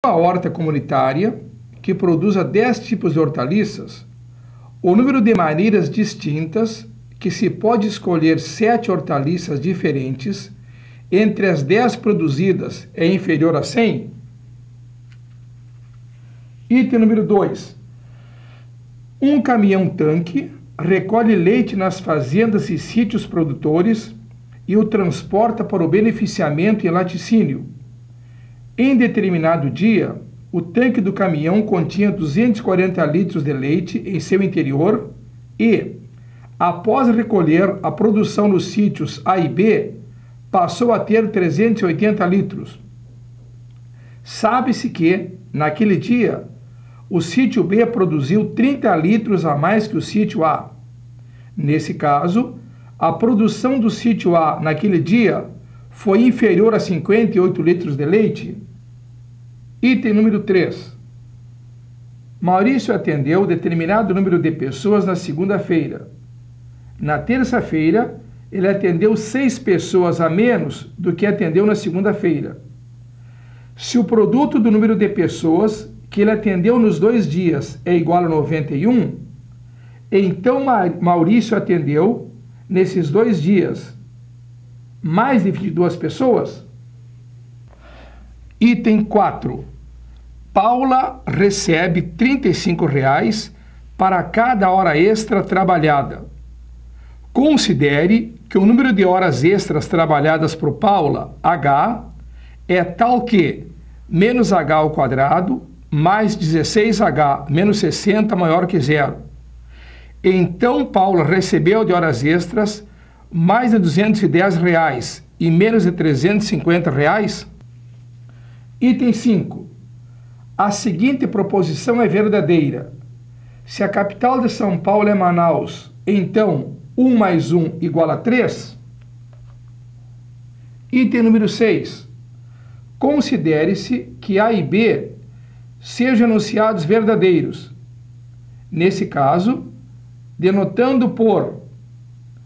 Uma horta comunitária que produza 10 tipos de hortaliças, o número de maneiras distintas que se pode escolher 7 hortaliças diferentes entre as 10 produzidas é inferior a 100? Item número 2. Um caminhão-tanque recolhe leite nas fazendas e sítios produtores e o transporta para o beneficiamento em laticínio. Em determinado dia, o tanque do caminhão continha 240 litros de leite em seu interior e, após recolher a produção nos sítios A e B, passou a ter 380 litros. Sabe-se que, naquele dia, o sítio B produziu 30 litros a mais que o sítio A. Nesse caso, a produção do sítio A naquele dia foi inferior a 58 litros de leite? Item número 3. Maurício atendeu determinado número de pessoas na segunda-feira. Na terça-feira, ele atendeu 6 pessoas a menos do que atendeu na segunda-feira. Se o produto do número de pessoas que ele atendeu nos 2 dias é igual a 91, então Maurício atendeu, nesses 2 dias, mais de 22 pessoas? Item 4. Paula recebe R$ 35 para cada hora extra trabalhada. Considere que o número de horas extras trabalhadas por Paula, H, é tal que menos H ao quadrado mais 16H menos 60 maior que zero. Então, Paula recebeu de horas extras mais de R$ 210 e menos de R$ 350? Item 5. A seguinte proposição é verdadeira. Se a capital de São Paulo é Manaus, então 1 mais 1 igual a 3? Item número 6. Considere-se que A e B sejam enunciados verdadeiros. Nesse caso, denotando por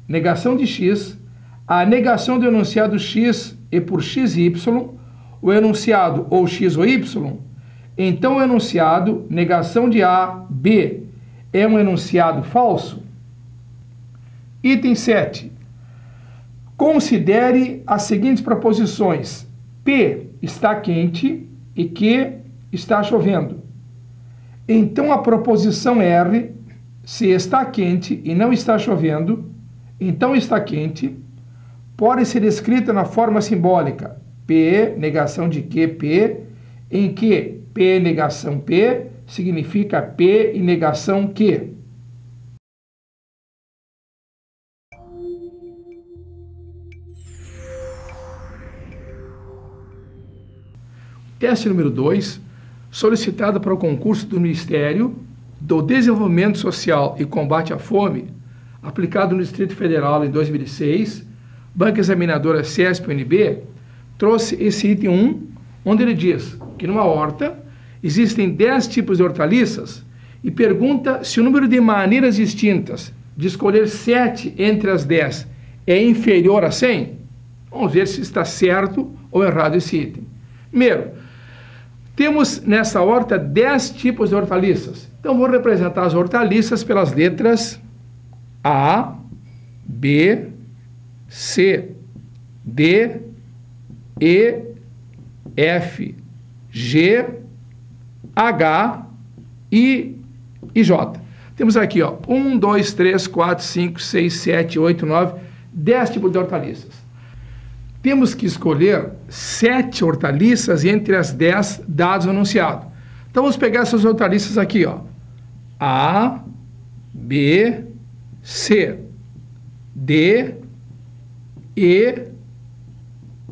negação de x, a negação do enunciado x e por xy, o enunciado ou x ou y, então o enunciado negação de A, B, é um enunciado falso? Item 7. Considere as seguintes proposições: P está quente e Q está chovendo. Então a proposição R, se está quente e não está chovendo, então está quente, pode ser escrita na forma simbólica P, negação de Q, P, em que P negação P significa P e negação Q. Teste número 2, solicitado para o concurso do Ministério do Desenvolvimento Social e Combate à Fome, aplicado no Distrito Federal em 2006, Banca Examinadora CESP-UNB, trouxe esse item 1, onde ele diz que numa horta existem 10 tipos de hortaliças e pergunta se o número de maneiras distintas de escolher 7 entre as 10 é inferior a 100. Vamos ver se está certo ou errado esse item. Primeiro, temos nessa horta 10 tipos de hortaliças. Então, vou representar as hortaliças pelas letras A, B, C, D, E, F, G, H, I e J. Temos aqui, ó, 1, 2, 3, 4, 5, 6, 7, 8, 9, 10 tipos de hortaliças. Temos que escolher 7 hortaliças entre as 10 dados no enunciado. Então, vamos pegar essas hortaliças aqui, ó. A, B, C, D, E,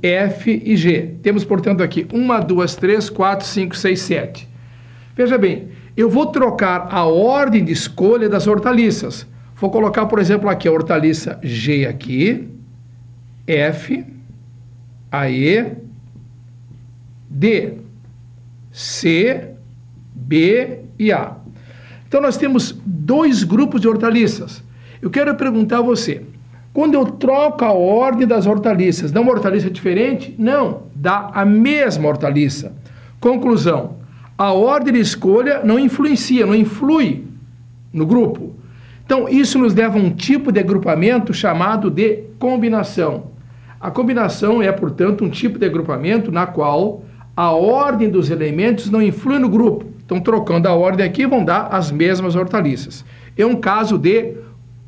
F e G. Temos, portanto, aqui 1, 2, 3, 4, 5, 6, 7. Veja bem, eu vou trocar a ordem de escolha das hortaliças. Vou colocar, por exemplo, aqui a hortaliça G aqui, F, a E, D, C, B e A. Então, nós temos 2 grupos de hortaliças. Eu quero perguntar a você, quando eu troco a ordem das hortaliças, dá uma hortaliça diferente? Não, dá a mesma hortaliça. Conclusão: a ordem de escolha não influi no grupo. Então, isso nos leva a um tipo de agrupamento chamado de combinação. A combinação é, portanto, um tipo de agrupamento na qual a ordem dos elementos não influi no grupo. Então, trocando a ordem aqui, vão dar as mesmas hortaliças. É um caso de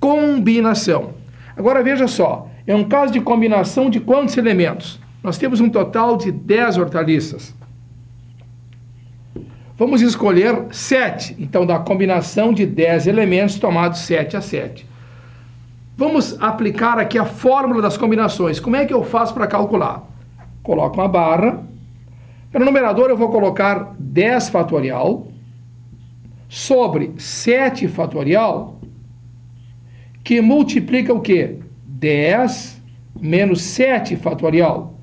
combinação. Agora, veja só, é um caso de combinação de quantos elementos? Nós temos um total de 10 hortaliças. Vamos escolher 7, então, da combinação de 10 elementos tomados 7 a 7. Vamos aplicar aqui a fórmula das combinações. Como é que eu faço para calcular? Coloco uma barra. No numerador eu vou colocar 10 fatorial sobre 7 fatorial, que multiplica o quê? 10 menos 7 fatorial.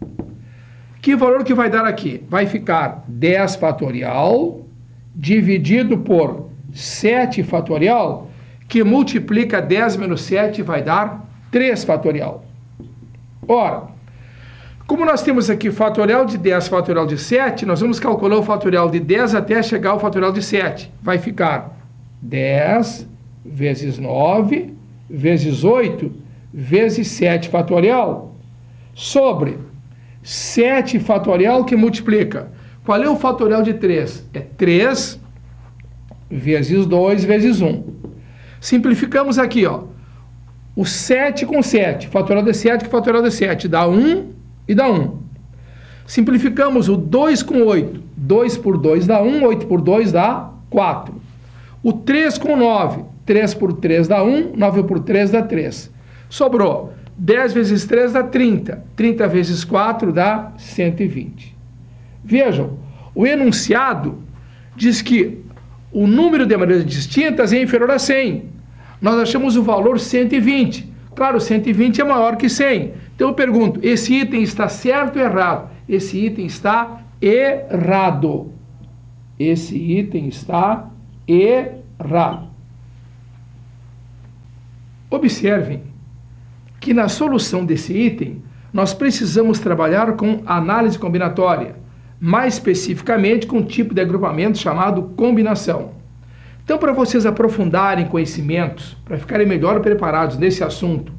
Que valor que vai dar aqui? Vai ficar 10 fatorial dividido por 7 fatorial, que multiplica 10 menos 7 vai dar 3 fatorial. Ora, como nós temos aqui fatorial de 10, fatorial de 7, nós vamos calcular o fatorial de 10 até chegar ao fatorial de 7. Vai ficar 10 vezes 9 vezes 8 vezes 7 fatorial sobre 7 fatorial que multiplica. Qual é o fatorial de 3? É 3 vezes 2 vezes 1. Simplificamos aqui, ó. O 7 com 7. Fatorial de 7 com fatorial de 7. Dá 1 e dá 1. Simplificamos o 2 com 8. 2 por 2 dá 1. 8 por 2 dá 4. O 3 com 9. 3 por 3 dá 1. 9 por 3 dá 3. Sobrou. 10 vezes 3 dá 30. 30 vezes 4 dá 120. Vejam, o enunciado diz que o número de maneiras distintas é inferior a 100. Nós achamos o valor 120. Claro, 120 é maior que 100. Então eu pergunto, esse item está certo ou errado? Esse item está errado. Esse item está errado. Observem que na solução desse item, nós precisamos trabalhar com análise combinatória, mais especificamente com um tipo de agrupamento chamado combinação. Então, para vocês aprofundarem conhecimentos, para ficarem melhor preparados nesse assunto,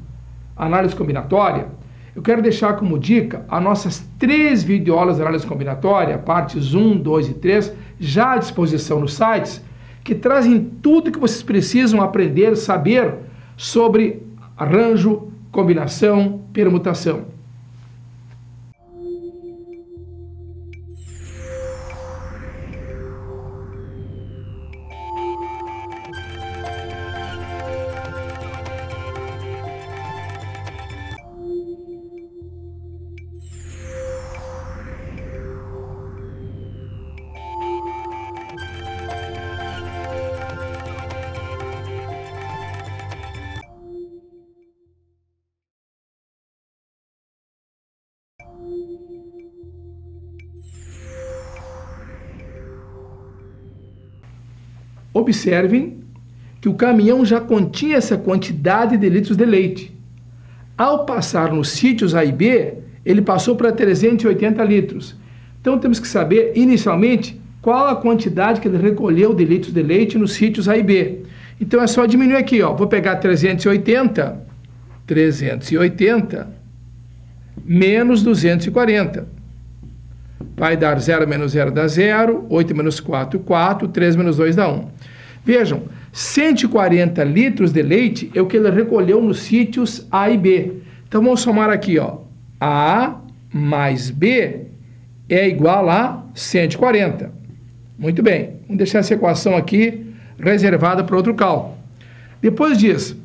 análise combinatória, eu quero deixar como dica as nossas 3 videoaulas de análise combinatória, partes 1, 2 e 3, já à disposição nos sites, que trazem tudo que vocês precisam aprender, saber sobre arranjo, combinação, permutação. Observem que o caminhão já continha essa quantidade de litros de leite. Ao passar nos sítios A e B, ele passou para 380 litros. Então temos que saber, inicialmente, qual a quantidade que ele recolheu de litros de leite nos sítios A e B. Então é só diminuir aqui, ó. Vou pegar 380 menos 240. Vai dar 0 menos 0 dá 0, 8 menos 4, 4, 3 menos 2 dá 1. Vejam, 140 litros de leite é o que ele recolheu nos sítios A e B. Então vamos somar aqui, ó. A mais B é igual a 140. Muito bem, vamos deixar essa equação aqui reservada para outro cálculo. Depois diz,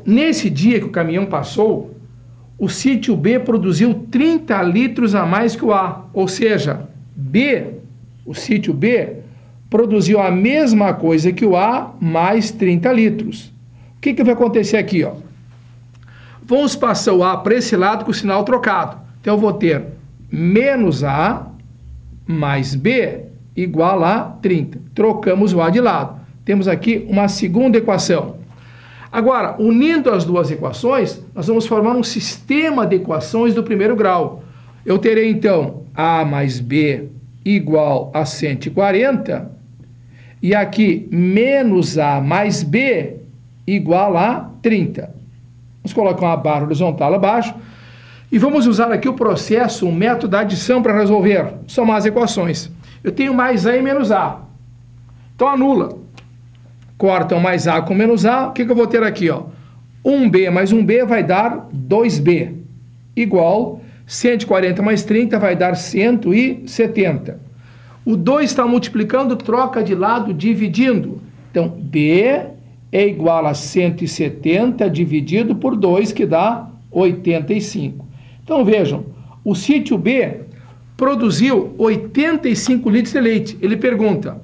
nesse dia que o caminhão passou, o sítio B produziu 30 litros a mais que o A, ou seja, o sítio B produziu a mesma coisa que o A mais 30 litros. O que vai acontecer aqui, ó? Vamos passar o A para esse lado com o sinal trocado. Então eu vou ter menos A mais B igual a 30. Trocamos o A de lado. Temos aqui uma segunda equação. Agora, unindo as duas equações, nós vamos formar um sistema de equações do primeiro grau. Eu terei, então, A mais B igual a 140, e aqui menos A mais B igual a 30. Vamos colocar uma barra horizontal abaixo, e vamos usar aqui o processo, o método da adição para resolver, somar as equações. Eu tenho mais A e menos A, então anula. Corta o mais A com menos A, o que eu vou ter aqui? 1B mais 1B vai dar 2B, igual 140 mais 30 vai dar 170. O 2 está multiplicando, troca de lado, dividindo. Então, B é igual a 170 dividido por 2, que dá 85. Então, vejam, o sítio B produziu 85 litros de leite. Ele pergunta,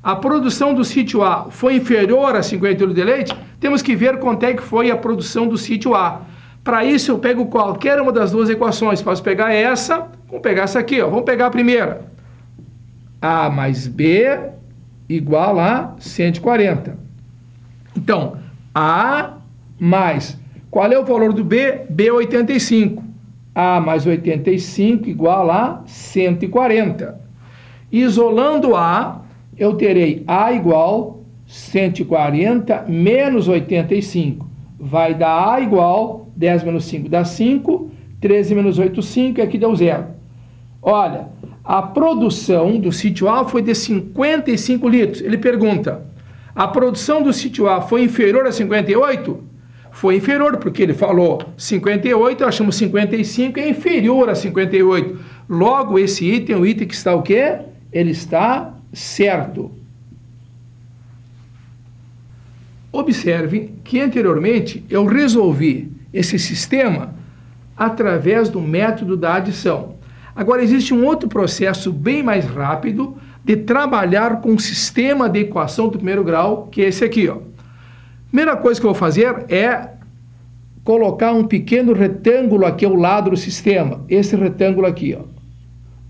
a produção do sítio A foi inferior a 50 litros de leite? Temos que ver quanto é que foi a produção do sítio A. Para isso, eu pego qualquer uma das duas equações. Posso pegar essa, vamos pegar essa aqui. Vamos pegar a primeira. A mais B igual a 140. Então, A mais, qual é o valor do B? B é 85. A mais 85 igual a 140. Isolando A, eu terei A igual 140 menos 85. Vai dar A igual 10 menos 5 dá 5, 13 menos 8, 5, e aqui deu 0. Olha, a produção do sítio A foi de 55 litros. Ele pergunta, a produção do sítio A foi inferior a 58? Foi inferior, porque ele falou 58, achamos 55, é inferior a 58. Logo, esse item é um item que está o quê? Ele está certo. Observe que anteriormente eu resolvi esse sistema através do método da adição. Agora existe um outro processo bem mais rápido de trabalhar com o sistema de equação do primeiro grau, que é esse aqui. Primeira coisa que eu vou fazer é colocar um pequeno retângulo aqui ao lado do sistema. Esse retângulo aqui,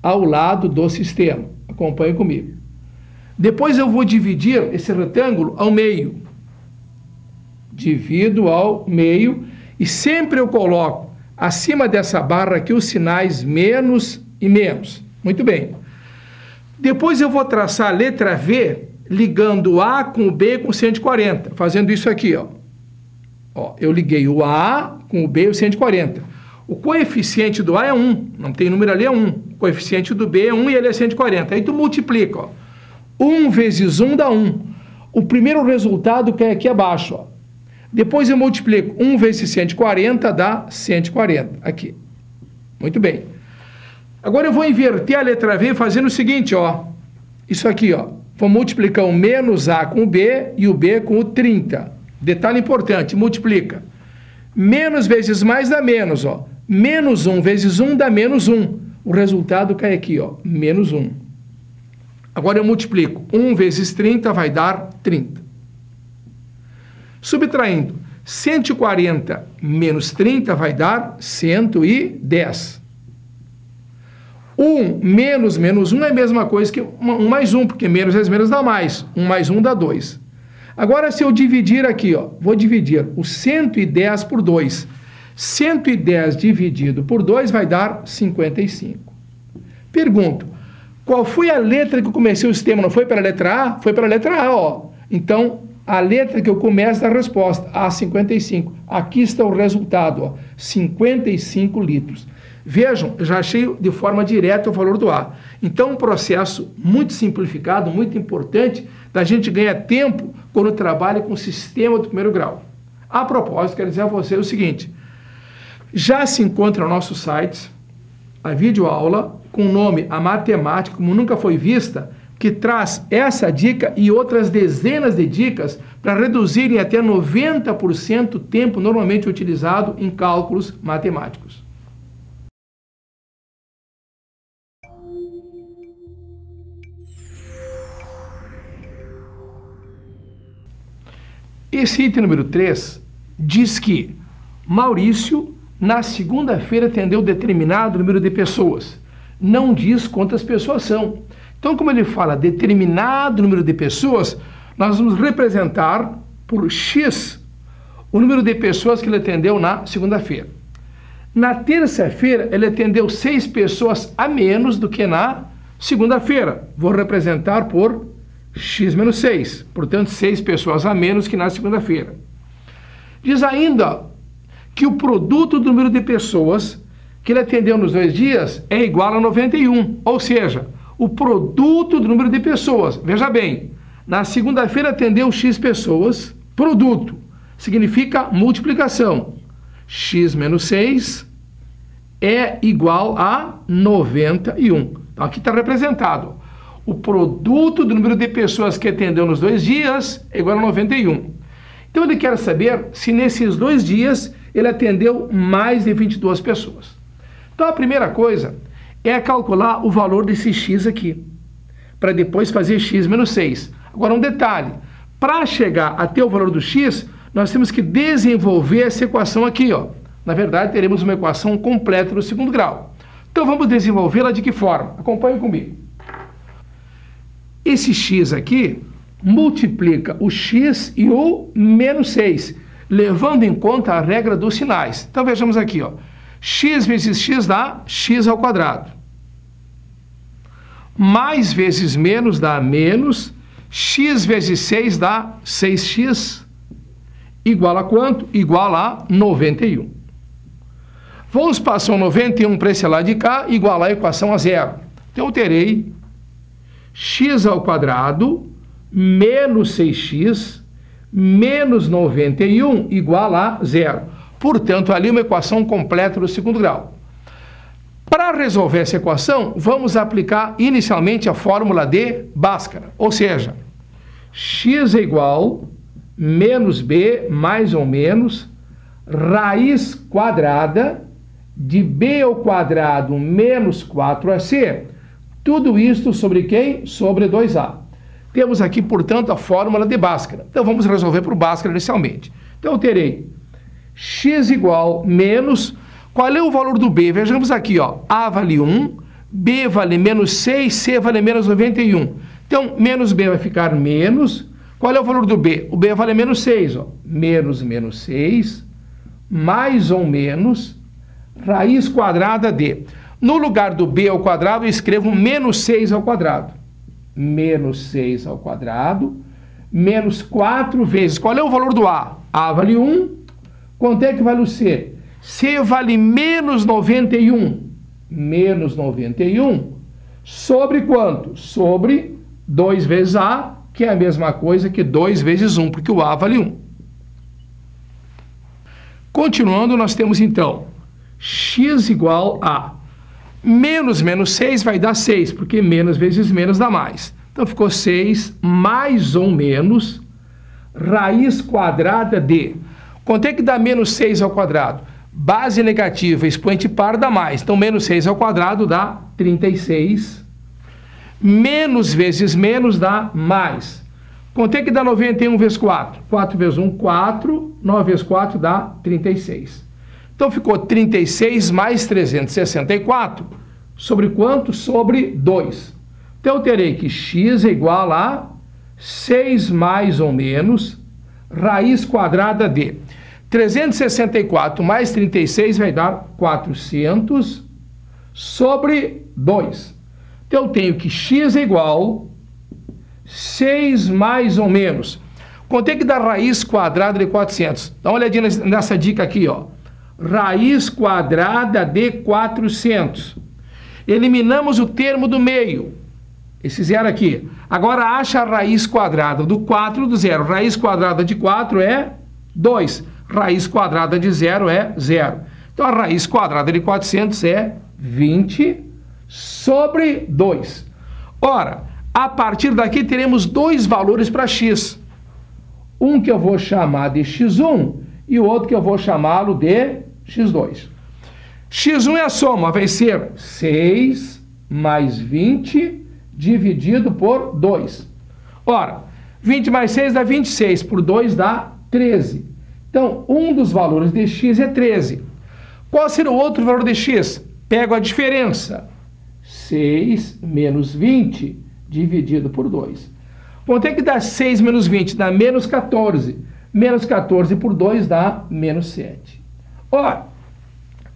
ao lado do sistema. Acompanhe comigo. Depois eu vou dividir esse retângulo ao meio. Divido ao meio e sempre eu coloco acima dessa barra aqui os sinais menos e menos. Muito bem. Depois eu vou traçar a letra V ligando o A com o B com 140. Fazendo isso aqui, eu liguei o A com o B e o 140. O coeficiente do A é 1. Não tem número ali, é 1. O coeficiente do B é 1 e ele é 140. Aí tu multiplica, 1 vezes 1 dá 1. O primeiro resultado cai aqui abaixo, Depois eu multiplico 1 vezes 140 dá 140, aqui. Muito bem. Agora eu vou inverter a letra V fazendo o seguinte, Isso aqui, Vou multiplicar o menos A com o B e o B com o 30. Detalhe importante, multiplica. Menos vezes mais dá menos, Menos 1 vezes 1 dá menos 1. O resultado cai aqui, menos 1. Agora eu multiplico 1 vezes 30 vai dar 30. Subtraindo 140 menos 30 vai dar 110. 1 menos menos 1 é a mesma coisa que 1 mais 1, porque menos vezes menos dá mais. 1 mais 1 dá 2. Agora, se eu dividir aqui, vou dividir o 110 por 2. 110 dividido por 2 vai dar 55. Pergunto, qual foi a letra que eu comecei o sistema? Não foi pela letra A? Foi pela letra A, Então, a letra que eu começo da resposta, A55. Aqui está o resultado, 55 litros. Vejam, já achei de forma direta o valor do A. Então, um processo muito simplificado, muito importante, da gente ganhar tempo quando trabalha com o sistema do primeiro grau. A propósito, quero dizer a você o seguinte, já se encontra no nosso site a videoaula com o nome A Matemática Como Nunca Foi Vista, que traz essa dica e outras dezenas de dicas para reduzirem até 90% o tempo normalmente utilizado em cálculos matemáticos. Esse item número 3 diz que Maurício, na segunda-feira, atendeu determinado número de pessoas. Não diz quantas pessoas são. Então, como ele fala determinado número de pessoas, nós vamos representar por X o número de pessoas que ele atendeu na segunda-feira. Na terça-feira, ele atendeu 6 pessoas a menos do que na Segunda-feira, vou representar por x menos 6, portanto, 6 pessoas a menos que na segunda-feira. Diz ainda que o produto do número de pessoas que ele atendeu nos 2 dias é igual a 91, ou seja, o produto do número de pessoas. Veja bem, na segunda-feira atendeu x pessoas, produto, significa multiplicação. X menos 6 é igual a 91. Então, aqui está representado. O produto do número de pessoas que atendeu nos 2 dias é igual a 91. Então, ele quer saber se nesses 2 dias ele atendeu mais de 22 pessoas. Então, a primeira coisa é calcular o valor desse x aqui, para depois fazer x menos 6. Agora, um detalhe. Para chegar até o valor do x, nós temos que desenvolver essa equação aqui, ó. Na verdade, teremos uma equação completa do segundo grau. Então, vamos desenvolvê-la de que forma? Acompanhe comigo. Esse x aqui multiplica o x e o menos 6, levando em conta a regra dos sinais. Então, vejamos aqui, ó. X vezes x dá x ao quadrado. Mais vezes menos dá menos. X vezes 6 dá 6x. Igual a quanto? Igual a 91. Vamos passar o 91 para esse lado de cá, igualar a equação a zero. Então, eu terei x ao quadrado menos 6x menos 91 igual a zero. Portanto, ali uma equação completa do segundo grau. Para resolver essa equação, vamos aplicar inicialmente a fórmula de Bhaskara, ou seja, x é igual menos b mais ou menos raiz quadrada de b ao quadrado menos 4ac, tudo isso sobre quem? Sobre 2a. Temos aqui, portanto, a fórmula de Bhaskara. Então, vamos resolver por Bhaskara inicialmente. Então, eu terei x igual menos... Qual é o valor do b? Vejamos aqui, ó. A vale 1, b vale menos 6, c vale menos 91. Então, menos b vai ficar menos. Qual é o valor do b? O b vale menos 6, ó. Menos 6, mais ou menos, raiz quadrada de... No lugar do b ao quadrado, eu escrevo menos 6 ao quadrado. Menos 6 ao quadrado, menos 4 vezes... Qual é o valor do a? A vale 1. Quanto é que vale o c? C vale menos 91. Menos 91 sobre quanto? Sobre 2 vezes A, que é a mesma coisa que 2 vezes 1, porque o A vale 1. Continuando, nós temos então x igual a menos 6 vai dar 6, porque menos vezes menos dá mais. Então, ficou 6 mais ou menos raiz quadrada de... Quanto é que dá menos 6 ao quadrado? Base negativa, expoente par dá mais. Então, menos 6 ao quadrado dá 36. Menos vezes menos dá mais. Quanto é que dá 91 vezes 4? 4 vezes 1, 4. 9 vezes 4 dá 36. Então, ficou 36 mais 364. Sobre quanto? Sobre 2. Então, eu terei que x é igual a 6 mais ou menos raiz quadrada de... 364 mais 36 vai dar 400 sobre 2. Então, eu tenho que x é igual 6 mais ou menos. Quanto é que dá raiz quadrada de 400? Dá uma olhadinha nessa dica aqui, ó. Raiz quadrada de 400. Eliminamos o termo do meio. Esse zero aqui. Agora, acha a raiz quadrada do 4 do zero. Raiz quadrada de 4 é 2. Raiz quadrada de 0 é 0. Então, a raiz quadrada de 400 é 20 sobre 2. Ora, a partir daqui teremos 2 valores para x. Um que eu vou chamar de x1 e o outro que eu vou chamá-lo de x2. x1 é a soma, vai ser 6 mais 20 dividido por 2. Ora, 20 mais 6 dá 26, por 2 dá 13. Então, um dos valores de x é 13. Qual será o outro valor de x? Pego a diferença. 6 menos 20 dividido por 2. Quanto é que dá 6 menos 20? Dá menos 14. Menos 14 por 2 dá menos 7. Ora,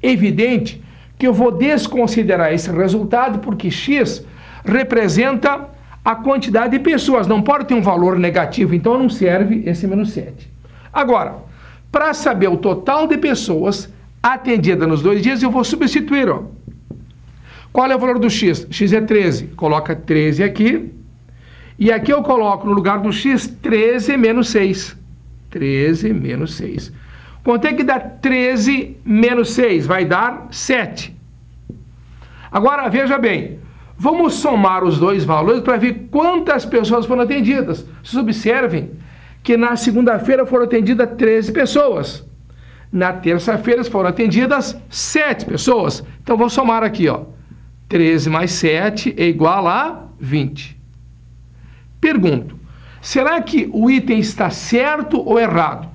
é evidente que eu vou desconsiderar esse resultado porque x representa a quantidade de pessoas, não pode ter um valor negativo, então não serve esse menos 7. Agora, para saber o total de pessoas atendidas nos 2 dias, eu vou substituir, ó. Qual é o valor do x? X é 13, coloca 13 aqui, e aqui eu coloco no lugar do x 13 menos 6. 13 menos 6. Quanto é que dá 13 menos 6? Vai dar 7. Agora, veja bem, vamos somar os dois valores para ver quantas pessoas foram atendidas. Vocês observem que na segunda-feira foram atendidas 13 pessoas. Na terça-feira foram atendidas 7 pessoas. Então, vou somar aqui, ó. 13 mais 7 é igual a 20. Pergunto, será que o item está certo ou errado?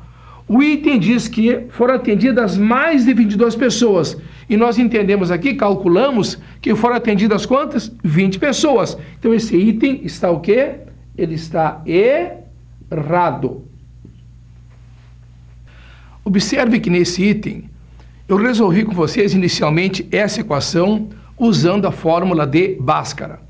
O item diz que foram atendidas mais de 22 pessoas. E nós entendemos aqui, calculamos, que foram atendidas quantas? 20 pessoas. Então, esse item está o quê? Ele está errado. Observe que nesse item, eu resolvi com vocês inicialmente essa equação usando a fórmula de Bhaskara.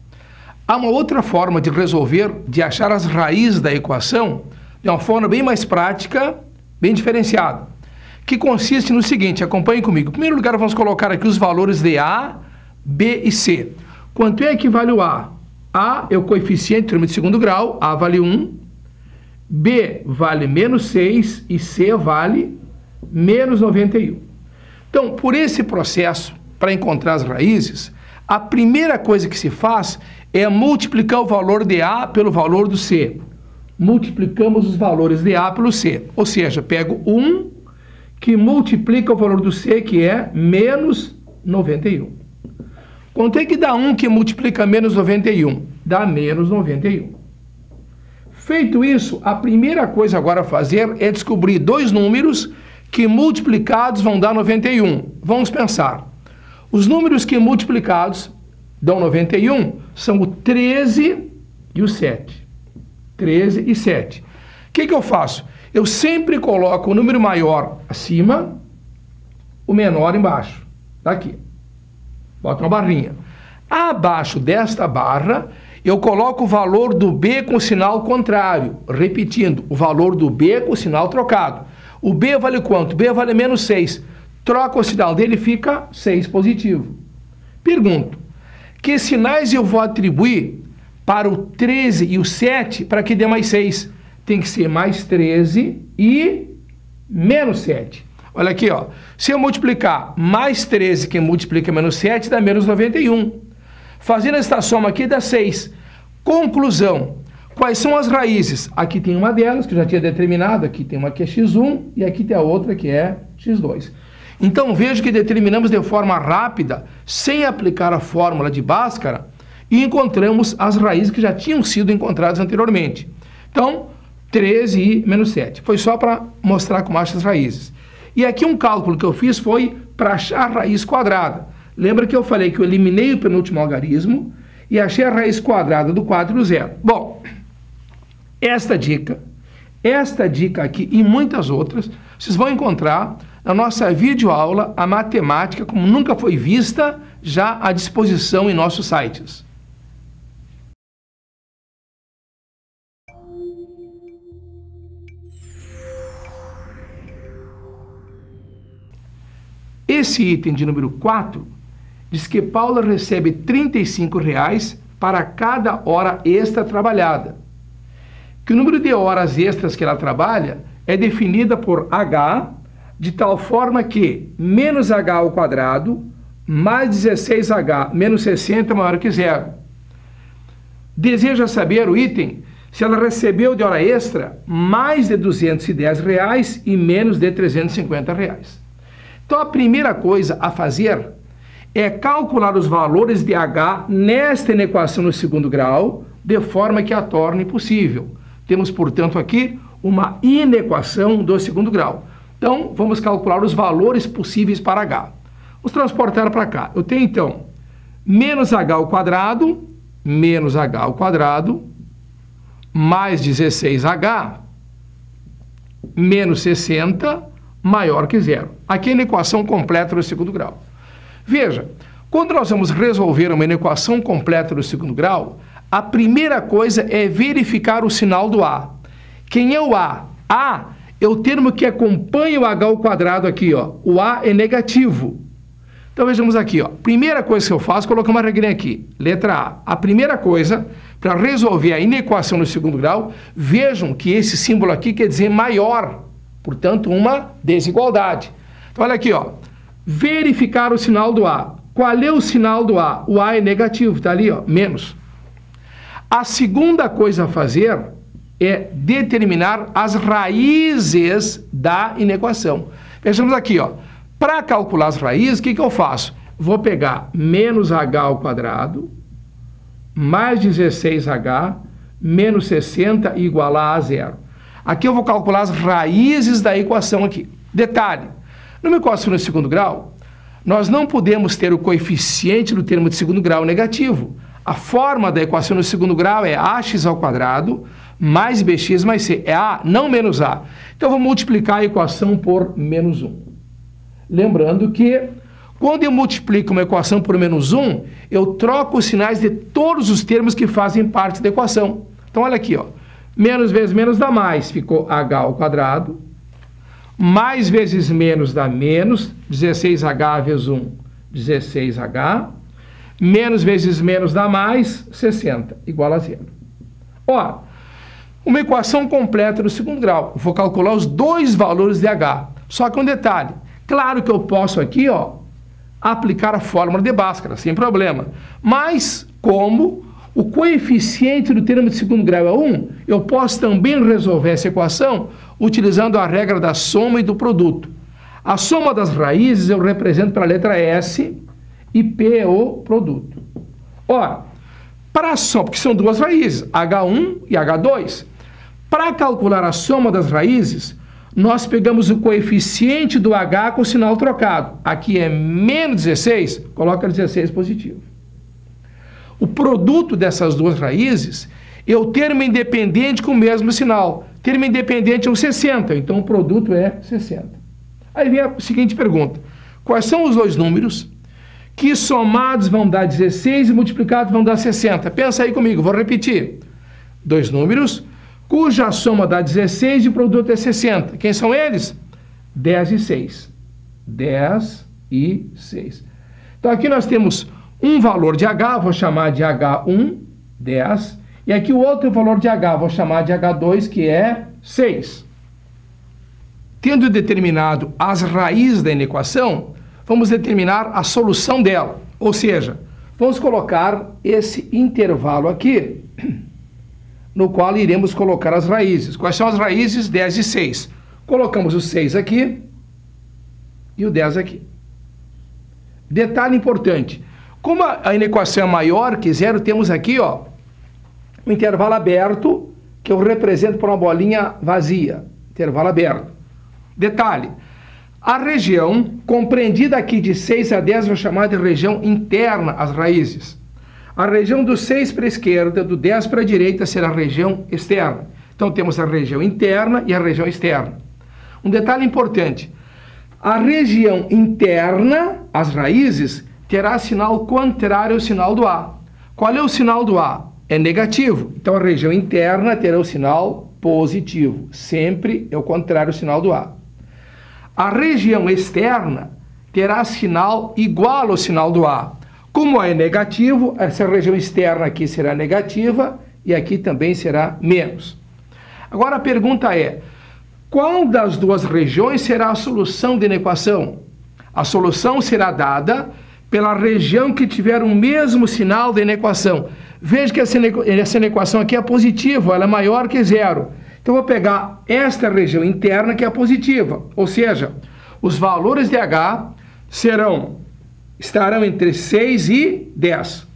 Há uma outra forma de resolver, de achar as raízes da equação, de uma forma bem mais prática, bem diferenciada, que consiste no seguinte, acompanhem comigo. Em primeiro lugar, vamos colocar aqui os valores de A, B e C. Quanto é que vale o A? A é o coeficiente de segundo grau, A vale 1, B vale menos 6 e C vale menos 91. Então, por esse processo, para encontrar as raízes, a primeira coisa que se faz é multiplicar o valor de A pelo valor do C. Multiplicamos os valores de A pelo C. Ou seja, pego 1 que multiplica o valor do C, que é menos 91. Quanto é que dá 1 que multiplica menos 91? Dá menos 91. Feito isso, a primeira coisa agora a fazer é descobrir dois números que multiplicados vão dar 91. Vamos pensar. Os números que multiplicados dão 91 são o 13 e o 7. 13 e 7. O que eu faço? Eu sempre coloco o número maior acima, o menor embaixo. Tá aqui. Bota uma barrinha. Abaixo desta barra, eu coloco o valor do B com sinal contrário. Repetindo, o valor do B com sinal trocado. O B vale quanto? B vale menos 6. Troca o sinal dele e fica 6 positivo. Pergunto, que sinais eu vou atribuir para o 13 e o 7 para que dê mais 6? Tem que ser mais 13 e menos 7. Olha aqui, ó. Se eu multiplicar mais 13 que multiplica menos 7, dá menos 91. Fazendo esta soma aqui, dá 6. Conclusão. Quais são as raízes? Aqui tem uma delas, que eu já tinha determinado. Aqui tem uma que é x1 e aqui tem a outra que é x2. Então, vejo que determinamos de forma rápida, sem aplicar a fórmula de Bhaskara, e encontramos as raízes que já tinham sido encontradas anteriormente. Então, 13 e menos 7. Foi só para mostrar como acha as raízes. E aqui um cálculo que eu fiz foi para achar a raiz quadrada. Lembra que eu falei que eu eliminei o penúltimo algarismo e achei a raiz quadrada do 4 e do 0. Bom, esta dica aqui e muitas outras, vocês vão encontrar na nossa videoaula, a matemática como nunca foi vista, já à disposição em nossos sites. Esse item de número 4 diz que Paula recebe R$ 35,00 para cada hora extra trabalhada. Que o número de horas extras que ela trabalha é definida por H, de tal forma que menos H ao quadrado mais 16H menos 60 é maior que 0. Deseja saber o item se ela recebeu de hora extra mais de R$ 210,00 e menos de R$ 350,00. Então, a primeira coisa a fazer é calcular os valores de H nesta inequação no segundo grau, de forma que a torne possível. Temos, portanto, aqui uma inequação do segundo grau. Então, vamos calcular os valores possíveis para H. Vamos transportar para cá. Eu tenho, então, menos H ao quadrado, mais 16H, menos 60, maior que 0. Aqui é a equação completa do segundo grau. Veja, Quando nós vamos resolver uma inequação completa do segundo grau, a primeira coisa é verificar o sinal do A. Quem é o A? A é o termo que acompanha o H ao quadrado aqui, ó. O A é negativo. Então vejamos aqui, ó. Primeira coisa que eu faço, colocar uma regrinha aqui. Letra A. A primeira coisa, para resolver a inequação no segundo grau, vejam que esse símbolo aqui quer dizer maior. Portanto, uma desigualdade. Então olha aqui, ó. Verificar o sinal do A. Qual é o sinal do A? O A é negativo, está ali, ó, menos. A segunda coisa a fazer é determinar as raízes da inequação. Vejamos aqui, ó. Para calcular as raízes, o que eu faço? Vou pegar menos h ao quadrado, mais 16h, menos 60 igual a zero. Aqui eu vou calcular as raízes da equação aqui. Detalhe, numa equação no segundo grau, nós não podemos ter o coeficiente do termo de segundo grau negativo. A forma da equação no segundo grau é ax ao quadrado mais bx mais c. É a, não menos a. Então, eu vou multiplicar a equação por menos 1. Lembrando que, quando eu multiplico uma equação por menos 1, eu troco os sinais de todos os termos que fazem parte da equação. Então, olha aqui, ó. Menos vezes menos dá mais, ficou h ao quadrado. Mais vezes menos dá menos, 16h vezes 1, 16h. Menos vezes menos dá mais, 60, igual a zero. Ó, uma equação completa do segundo grau. Vou calcular os dois valores de h. Só que um detalhe. Claro que eu posso aqui, ó, aplicar a fórmula de Bhaskara, sem problema. Mas, como o coeficiente do termo de segundo grau é 1, eu posso também resolver essa equação utilizando a regra da soma e do produto. A soma das raízes eu represento pela letra S e P é o produto. Ora, para a soma, porque são duas raízes, H1 e H2, para calcular a soma das raízes, nós pegamos o coeficiente do H com o sinal trocado. Aqui é menos 16, coloca 16 positivo. O produto dessas duas raízes é o termo independente com o mesmo sinal. Termo independente é o 60, então o produto é 60. Aí vem a seguinte pergunta. Quais são os dois números que somados vão dar 16 e multiplicados vão dar 60? Pensa aí comigo, vou repetir. Dois números cuja soma dá 16 e o produto é 60. Quem são eles? 10 e 6. 10 e 6. Então aqui nós temos um valor de H, vou chamar de H1, 10. E aqui o outro valor de H, vou chamar de H2, que é 6. Tendo determinado as raízes da inequação, vamos determinar a solução dela. Ou seja, vamos colocar esse intervalo aqui, no qual iremos colocar as raízes. Quais são as raízes? 10 e 6. Colocamos o 6 aqui e o 10 aqui. Detalhe importante. Como a inequação é maior que zero, temos aqui, ó, um intervalo aberto, que eu represento por uma bolinha vazia. Intervalo aberto. Detalhe. A região compreendida aqui de 6 a 10, vou chamar de região interna, as raízes. A região do 6 para a esquerda, do 10 para a direita, será a região externa. Então, temos a região interna e a região externa. Um detalhe importante. A região interna, as raízes, terá sinal contrário ao sinal do A. Qual é o sinal do A? É negativo. Então, a região interna terá o sinal positivo. Sempre é o contrário ao sinal do A. A região externa terá sinal igual ao sinal do A. Como A é negativo, essa região externa aqui será negativa e aqui também será menos. Agora a pergunta é, qual das duas regiões será a solução da inequação? A solução será dada pela região que tiver o mesmo sinal da inequação. Veja que essa inequação aqui é positiva, ela é maior que zero. Então, eu vou pegar esta região interna que é positiva, ou seja, os valores de H estarão entre 6 e 10.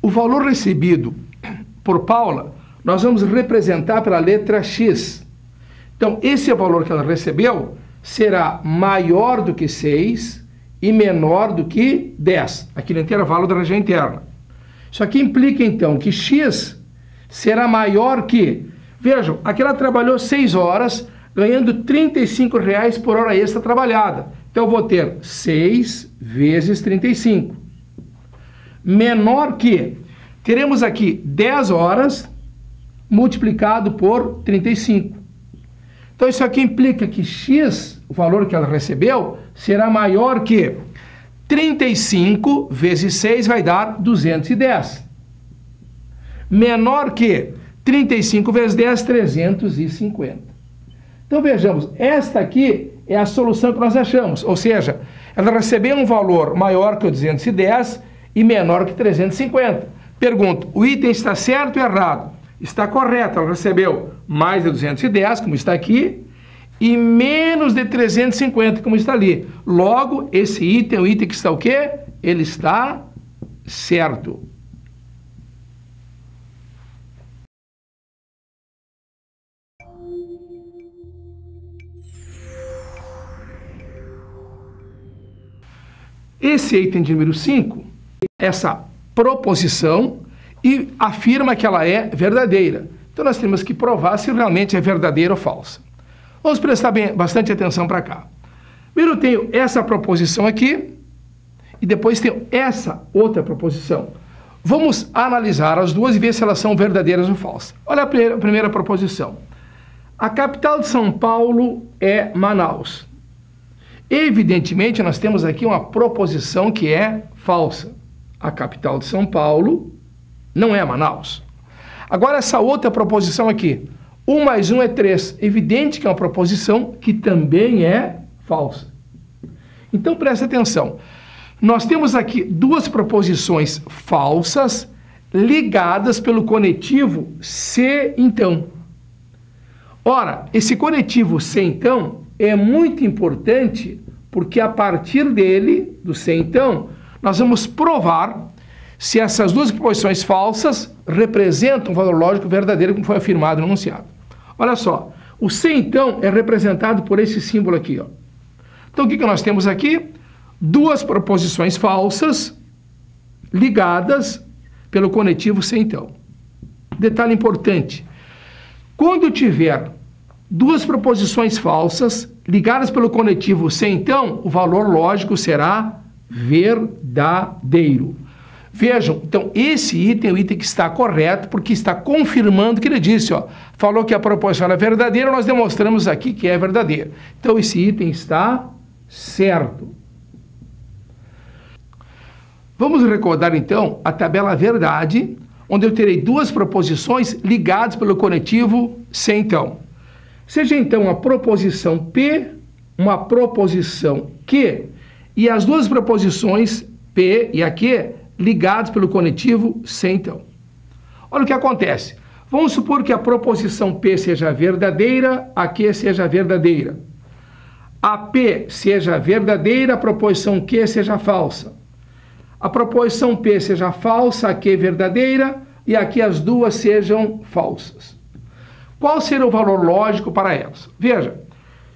O valor recebido por Paula, nós vamos representar pela letra X. Então, esse valor que ela recebeu será maior do que 6 e menor do que 10, aqui no intervalo da região interna. Isso aqui implica, então, que X será maior que... Vejam, aqui ela trabalhou 6 horas, ganhando R$ 35 por hora extra trabalhada. Então, eu vou ter 6 vezes 35. Menor que, teremos aqui 10 horas multiplicado por 35. Então, isso aqui implica que x, o valor que ela recebeu, será maior que 35 vezes 6 vai dar 210. Menor que 35 vezes 10, 350. Então, vejamos, esta aqui é a solução que nós achamos. Ou seja, ela recebeu um valor maior que o 210 e menor que 350. Pergunto, o item está certo ou errado? Está correto, ela recebeu mais de 210, como está aqui, e menos de 350, como está ali. Logo, esse item é o item que está o quê? Ele está certo. Esse item de número 5, essa proposição, e afirma que ela é verdadeira. Então, nós temos que provar se realmente é verdadeira ou falsa. Vamos prestar bastante atenção para cá. Primeiro, eu tenho essa proposição aqui, e depois tenho essa outra proposição. Vamos analisar as duas e ver se elas são verdadeiras ou falsas. Olha a primeira proposição. A capital de São Paulo é Manaus. Evidentemente, nós temos aqui uma proposição que é falsa. A capital de São Paulo não é Manaus. Agora, essa outra proposição aqui, 1 mais 1 é 3. Evidente que é uma proposição que também é falsa. Então, preste atenção. Nós temos aqui duas proposições falsas ligadas pelo conectivo se, então. Ora, esse conectivo se, então, é muito importante porque a partir dele, do se, então, nós vamos provar se essas duas proposições falsas representam um valor lógico verdadeiro, como foi afirmado no enunciado. Olha só, o se, então, é representado por esse símbolo aqui, ó. Então, o que nós temos aqui? Duas proposições falsas ligadas pelo conectivo se, então. Detalhe importante. Quando tiver duas proposições falsas ligadas pelo conectivo se, então, o valor lógico será verdadeiro. Vejam, então, esse item é o item que está correto, porque está confirmando o que ele disse, ó. Falou que a proposição era verdadeira, nós demonstramos aqui que é verdadeira. Então, esse item está certo. Vamos recordar, então, a tabela verdade, onde eu terei duas proposições ligadas pelo conectivo se, então. Seja, então, a proposição P, uma proposição Q, e as duas proposições P e a Q ligadas pelo conectivo se, então. Olha o que acontece. Vamos supor que a proposição P seja verdadeira, a Q seja verdadeira. A P seja verdadeira, a proposição Q seja falsa. A proposição P seja falsa, a Q verdadeira, e aqui as duas sejam falsas. Qual será o valor lógico para elas? Veja,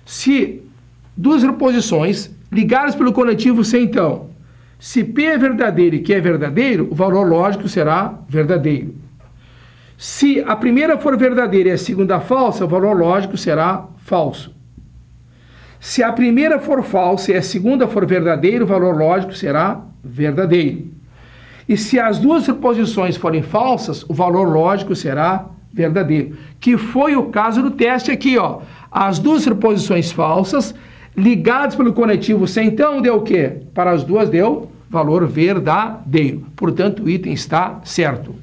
se duas proposições ligadas pelo conectivo se, então, se P é verdadeiro e Q é verdadeiro, o valor lógico será verdadeiro. Se a primeira for verdadeira e a segunda falsa, o valor lógico será falso. Se a primeira for falsa e a segunda for verdadeira, o valor lógico será verdadeiro. E se as duas proposições forem falsas, o valor lógico será verdadeiro. Que foi o caso do teste aqui, ó. As duas proposições falsas ligadas pelo conectivo se, então, deu o quê? Para as duas deu valor verdadeiro. Portanto, o item está certo.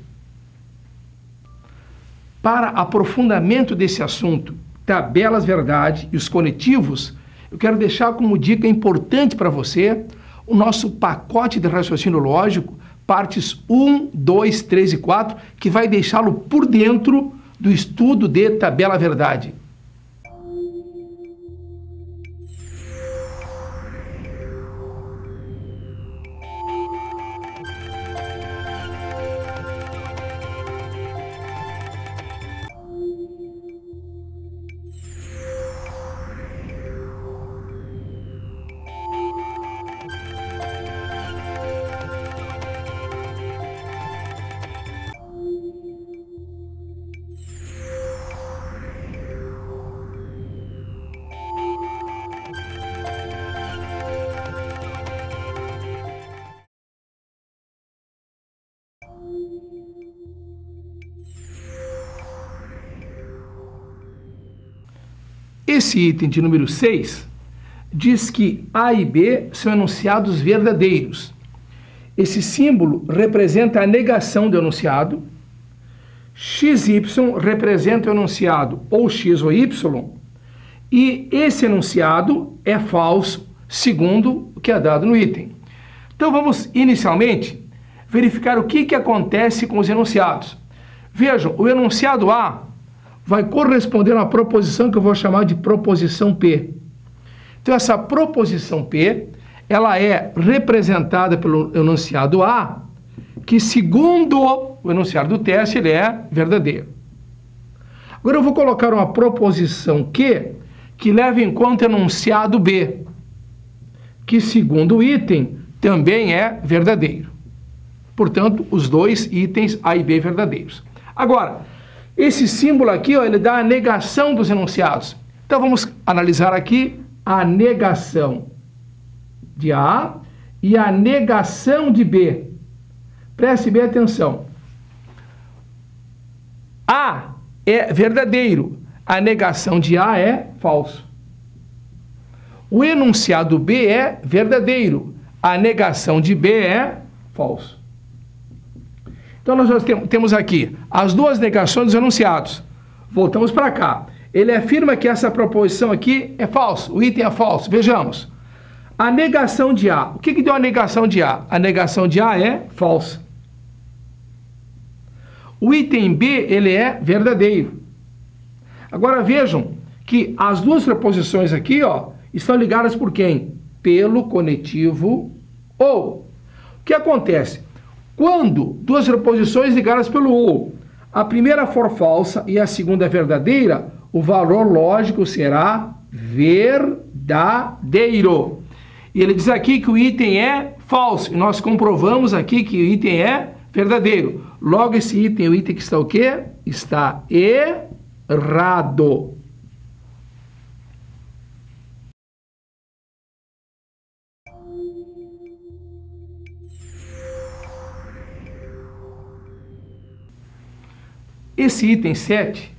Para aprofundamento desse assunto, tabelas verdade e os conectivos, eu quero deixar como dica importante para você o nosso pacote de raciocínio lógico, partes 1, 2, 3 e 4, que vai deixá-lo por dentro do estudo de tabela verdade. Esse item de número 6 diz que A e B são enunciados verdadeiros. Esse símbolo representa a negação do enunciado, XY representa o enunciado ou X ou Y, e esse enunciado é falso, segundo o que é dado no item. Então vamos, inicialmente, verificar o que acontece com os enunciados. Vejam, o enunciado A vai corresponder a uma proposição que eu vou chamar de proposição P. Então essa proposição P, ela é representada pelo enunciado A, que segundo o enunciado do teste, ele é verdadeiro. Agora eu vou colocar uma proposição Q, que leva em conta o enunciado B, que segundo o item, também é verdadeiro. Portanto, os dois itens A e B verdadeiros. Agora, esse símbolo aqui, ó, ele dá a negação dos enunciados. Então vamos analisar aqui a negação de A e a negação de B. Preste bem atenção. A é verdadeiro, a negação de A é falso. O enunciado B é verdadeiro, a negação de B é falso. Então nós já temos aqui as duas negações dos enunciados. Voltamos para cá. Ele afirma que essa proposição aqui é falsa, o item é falso. Vejamos. A negação de A. O que deu a negação de A? A negação de A é falsa. O item B, ele é verdadeiro. Agora vejam que as duas proposições aqui, ó, estão ligadas por quem? Pelo conectivo ou. O que acontece? Quando duas proposições ligadas pelo ou, a primeira for falsa e a segunda é verdadeira, o valor lógico será verdadeiro. E ele diz aqui que o item é falso, e nós comprovamos aqui que o item é verdadeiro. Logo, esse item, o item que está o quê? Está errado. Esse item 7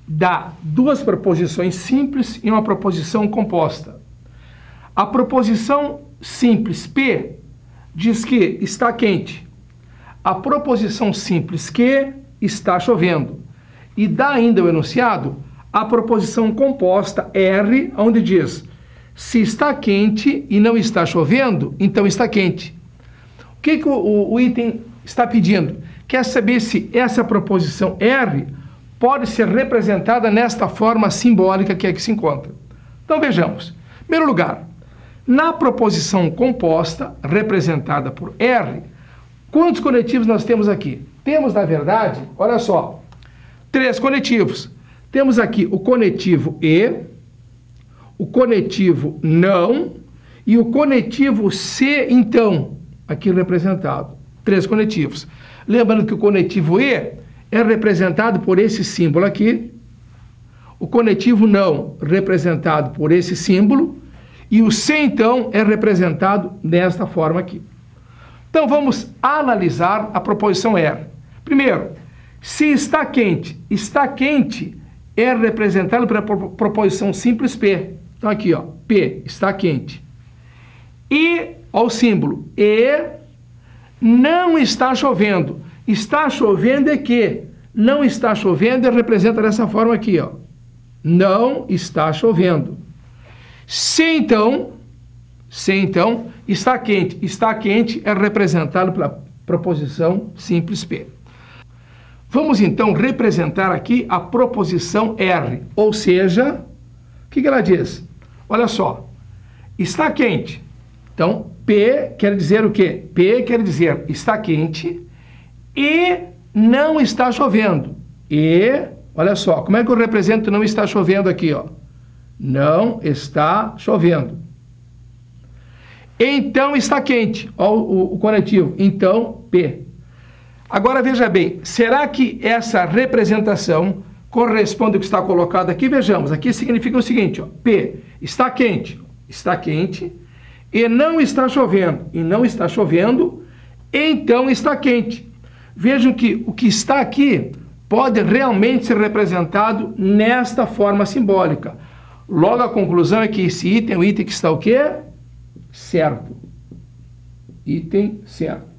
dá duas proposições simples e uma proposição composta. A proposição simples P diz que está quente. A proposição simples Q está chovendo. E dá ainda o enunciado a proposição composta R, onde diz se está quente e não está chovendo, então está quente. O que o item está pedindo? Quer saber se essa proposição R pode ser representada nesta forma simbólica que aqui se encontra. Então vejamos. Em primeiro lugar, na proposição composta, representada por R, quantos conetivos nós temos aqui? Temos, na verdade, olha só, 3 conetivos. Temos aqui o conectivo E, o conectivo não e o conectivo C, então, aqui representado. 3 conetivos. Lembrando que o conectivo E é representado por esse símbolo aqui, o conectivo não representado por esse símbolo, e o C, então, é representado desta forma aqui. Então, vamos analisar a proposição R. Primeiro, se está quente é representado pela proposição simples P. Então, aqui, ó, P, está quente. E, ao símbolo, E, não está chovendo. Está chovendo é que? Não está chovendo é representa dessa forma aqui, ó. Não está chovendo. Se então, está quente. Está quente é representado pela proposição simples P. Vamos então representar aqui a proposição R, ou seja, o que ela diz? Olha só, está quente. Então, P quer dizer o quê? P quer dizer está quente e não está chovendo. E, olha só, como é que eu represento não está chovendo aqui, ó? Não está chovendo. Então está quente, ó, o conectivo. Então, P. Agora, veja bem, será que essa representação corresponde ao que está colocado aqui? Vejamos, aqui significa o seguinte, ó, P, está quente, e não está chovendo, então está quente. Vejam que o que está aqui pode realmente ser representado nesta forma simbólica. Logo, a conclusão é que esse item é um item que está o quê? Certo. Item certo.